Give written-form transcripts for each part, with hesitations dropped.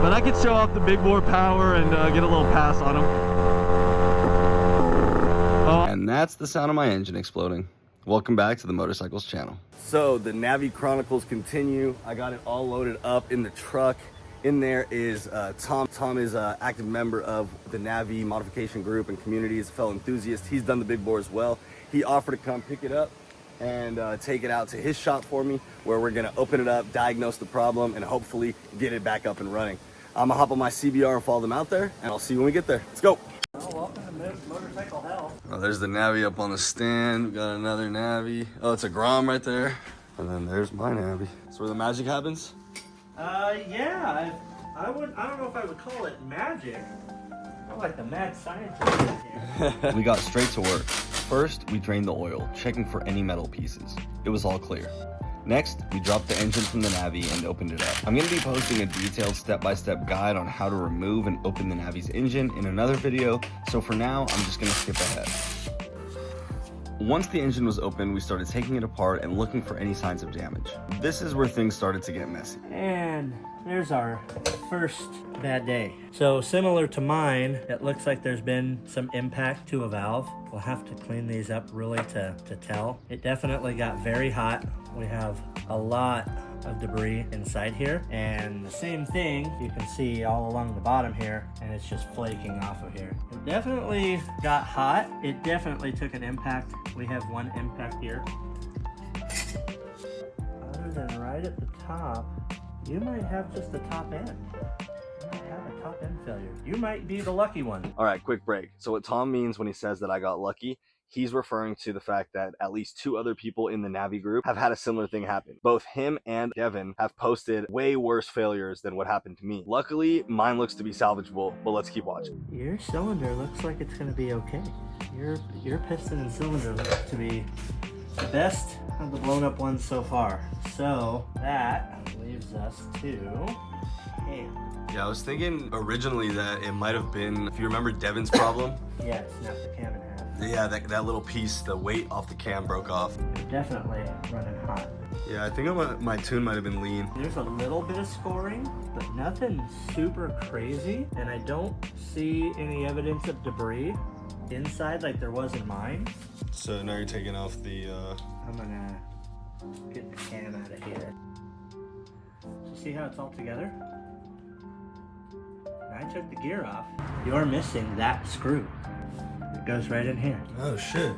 But I could show off the big bore power and get a little pass on them. And that's the sound of my engine exploding. Welcome back to the Motorcycles channel. So the Navi Chronicles continue. I got it all loaded up in the truck. In there is Tom. Tom is an active member of the Navi modification group and community. He's a fellow enthusiast. He's done the big bore as well. He offered to come pick it up and take it out to his shop for me, where we're gonna open it up, diagnose the problem, and hopefully get it back up and running. I'm gonna hop on my CBR and follow them out there, and I'll see you when we get there. Let's go. Oh, welcome to Motorcycle Hell. Oh, there's the Navi up on the stand. We got another Navi. Oh, it's a Grom right there. And then there's my Navi. That's where the magic happens? Yeah, I don't know if I would call it magic. I like the mad scientist in here. We got straight to work. First, we drained the oil, checking for any metal pieces. It was all clear. Next, we dropped the engine from the Navi and opened it up. I'm going to be posting a detailed step-by-step guide on how to remove and open the Navi's engine in another video, so for now, I'm just going to skip ahead. Once the engine was open, we started taking it apart and looking for any signs of damage. This is where things started to get messy. And there's our first bad day. So similar to mine, it looks like there's been some impact to a valve. We'll have to clean these up really to tell. It definitely got very hot. We have a lot of debris inside here, and the same thing you can see all along the bottom here, and it's just flaking off of here. It definitely got hot. It definitely took an impact. We have one impact here. Other than right at the top, you might have just the top end. You might have a top end failure. You might be the lucky one. All right, quick break. So what Tom means when he says that I got lucky, he's referring to the fact that at least 2 other people in the Navi group have had a similar thing happen. Both him and Devin have posted way worse failures than what happened to me. Luckily, mine looks to be salvageable, but let's keep watching. Your cylinder looks like it's gonna be okay. Your piston and cylinder look to be the best of the blown up ones so far. So that leaves us to cam. Yeah, I was thinking originally that it might have been, if you remember Devin's problem. Yeah, it snapped the cam in half. Yeah, that little piece, the weight off the cam broke off. They're definitely running hot. Yeah, I think my tune might have been lean. There's a little bit of scoring, but nothing super crazy. And I don't see any evidence of debris inside like there was in mine. So now you're taking off the... I'm gonna get the cam out of here. So see how it's all together? I took the gear off. You're missing that screw. It goes right in here. Oh shit.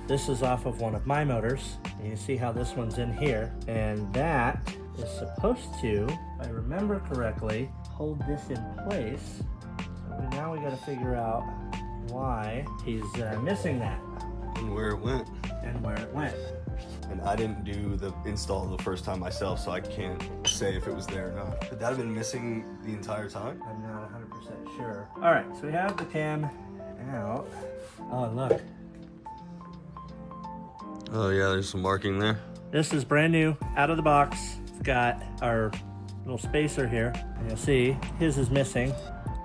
This is off of one of my motors. You can see how this one's in here. And that is supposed to, if I remember correctly, hold this in place. So now we gotta figure out why he's missing that. And where it went. And where it went. And I didn't do the install the first time myself, so I can't say if it was there or not. Could that have been missing the entire time? I'm not 100% sure. All right, so we have the cam out. Oh, look. Oh yeah, there's some marking there. This is brand new, out of the box. It's got our little spacer here. And you'll see his is missing,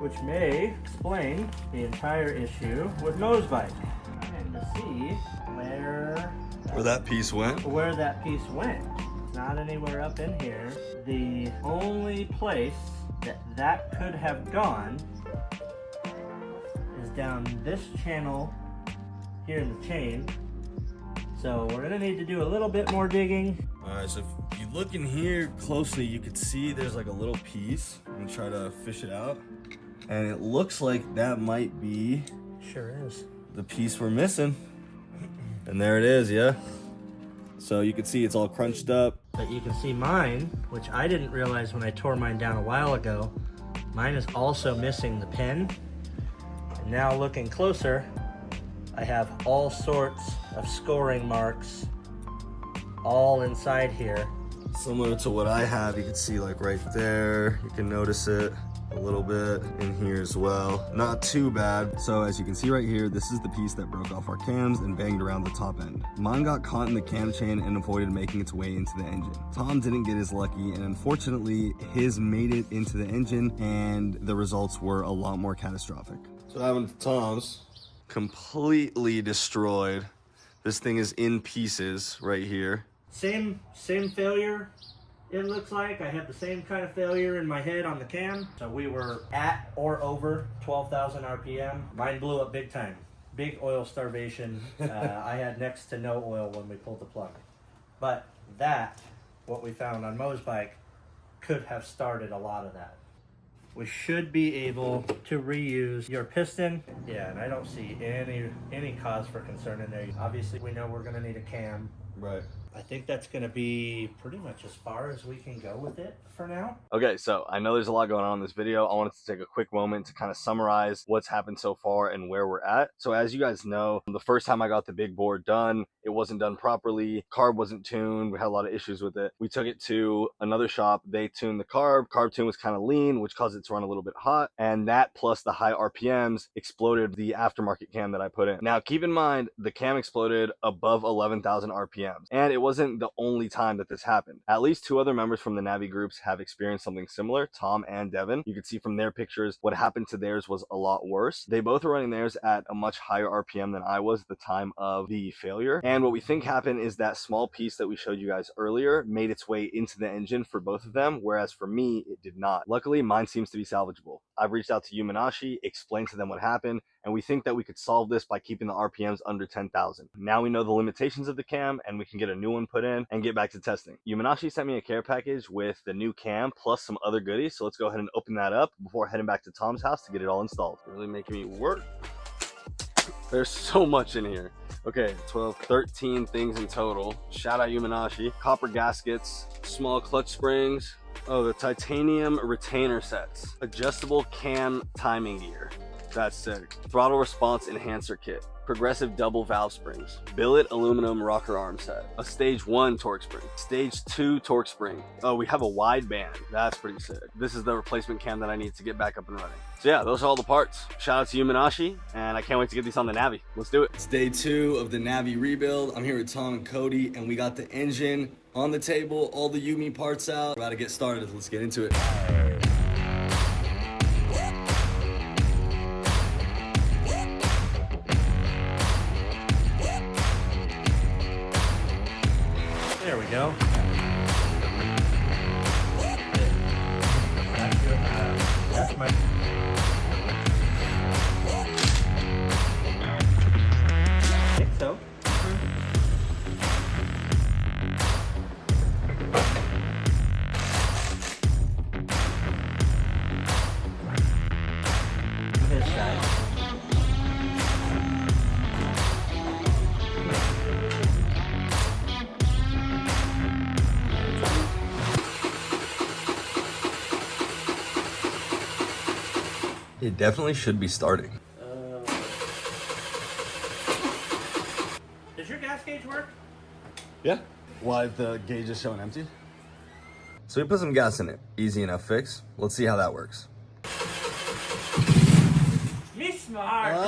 which may explain the entire issue with Mo's bike. And to see where that piece went? Where that piece went. It's not anywhere up in here. The only place that could have gone is down this channel here in the chain. So we're gonna need to do a little bit more digging. All right, so if you look in here closely, you can see there's like a little piece. I'm gonna try to fish it out. And it looks like that might be Sure is. the piece we're missing. And there it is, yeah. So you can see it's all crunched up. But you can see mine, which I didn't realize when I tore mine down a while ago. Mine is also missing the pin. And now looking closer, I have all sorts of scoring marks all inside here. Similar to what I have, you can see like right there. You can notice it a little bit in here as well. Not too bad. So as you can see right here, this is the piece that broke off our cams and banged around the top end. Mine got caught in the cam chain and avoided making its way into the engine. Tom didn't get his lucky, and unfortunately his made it into the engine, and the results were a lot more catastrophic. So what happened to Tom's? Completely destroyed. This thing is in pieces right here. Same failure it looks like I had the same kind of failure in my head on the cam. So we were at or over 12,000 RPM. Mine blew up big time. Big oil starvation. I had next to no oil when we pulled the plug. But that, what we found on Mo's bike, could have started a lot of that. We should be able to reuse your piston. Yeah, and I don't see any cause for concern in there. Obviously, we know we're gonna need a cam. Right. I think that's gonna be pretty much as far as we can go with it for now. Okay, so I know there's a lot going on in this video. I wanted to take a quick moment to kind of summarize what's happened so far and where we're at. So as you guys know, the first time I got the big bore done, it wasn't done properly. Carb wasn't tuned. We had a lot of issues with it. We took it to another shop. They tuned the carb. Carb tune was kind of lean, which caused it to run a little bit hot. And that plus the high RPMs exploded the aftermarket cam that I put in. Now, keep in mind, the cam exploded above 11,000 RPMs. And it wasn't the only time that this happened. At least 2 other members from the Navi groups have experienced something similar, Tom and Devin. You can see from their pictures what happened to theirs was a lot worse. They both were running theirs at a much higher RPM than I was at the time of the failure. And what we think happened is that small piece that we showed you guys earlier made its way into the engine for both of them, whereas for me, it did not. Luckily, mine seems to be salvageable. I've reached out to Yuminashi, explained to them what happened, and we think that we could solve this by keeping the RPMs under 10,000. Now we know the limitations of the cam, and we can get a new one put in and get back to testing. Yuminashi sent me a care package with the new cam plus some other goodies, so let's go ahead and open that up before heading back to Tom's house to get it all installed. Really making me work. There's so much in here. Okay, 12, 13 things in total. Shout out Yuminashi. Copper gaskets, small clutch springs. Oh, the titanium retainer sets. Adjustable cam timing gear. That's sick. Throttle response enhancer kit. Progressive double valve springs. Billet aluminum rocker arm set. A stage 1 torque spring. Stage 2 torque spring. Oh, we have a wide band. That's pretty sick. This is the replacement cam that I need to get back up and running. So yeah, those are all the parts. Shout out to Yuminashi, and I can't wait to get these on the Navi. Let's do it. It's day 2 of the Navi rebuild. I'm here with Tom and Cody, and we got the engine on the table, all the Yumi parts out. We're about to get started. Let's get into it. There we go. That's my... I think so. This side. It definitely should be starting. Does your gas gauge work? Yeah. Why the gauge is showing empty? So we put some gas in it. Easy enough fix. Let's see how that works. You smart. I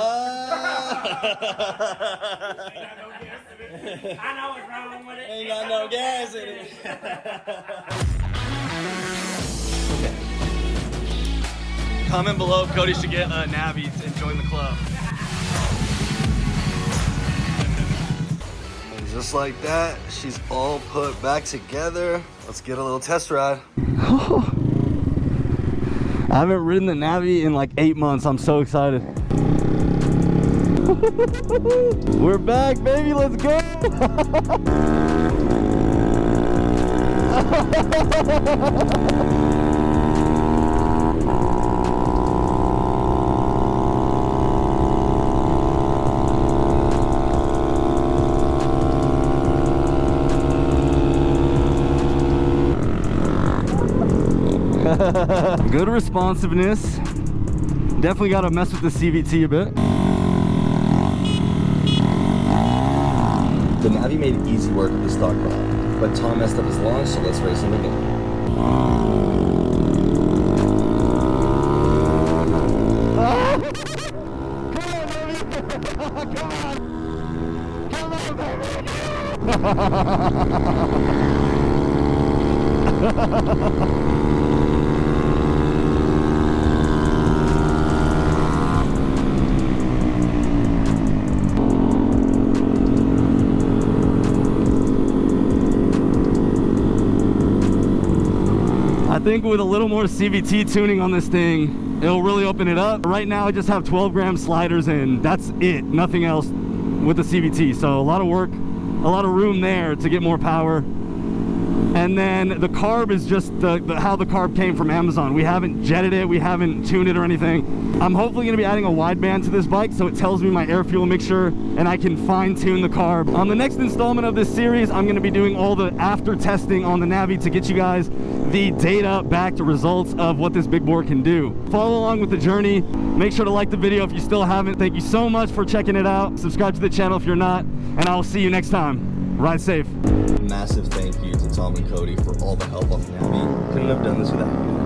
know what's wrong with it. Ain't got no gas in it. Comment below if Cody should get a Navi and join the club. And just like that, she's all put back together. Let's get a little test ride. I haven't ridden the Navi in like 8 months. I'm so excited. We're back, baby. Let's go. Good responsiveness. Definitely got to mess with the CVT a bit. The Navi made easy work with the stock rod, but Tom messed up his launch, so let's race him again. think with a little more CVT tuning on this thing, it'll really open it up. Right now I just have 12-gram sliders in. That's it, nothing else with the CVT. So a lot of work, a lot of room there to get more power. And then the carb is just how the carb came from Amazon. We haven't jetted it, we haven't tuned it or anything. I'm hopefully gonna be adding a wideband to this bike so it tells me my air fuel mixture and I can fine tune the carb. On the next installment of this series, I'm gonna be doing all the after testing on the Navi to get you guys the data back to results of what this big bore can do. Follow along with the journey. Make sure to like the video if you still haven't. Thank you so much for checking it out. Subscribe to the channel if you're not, and I'll see you next time. Ride safe. Massive thank you to Tom and Cody for all the help on the Navi. Couldn't have done this without you.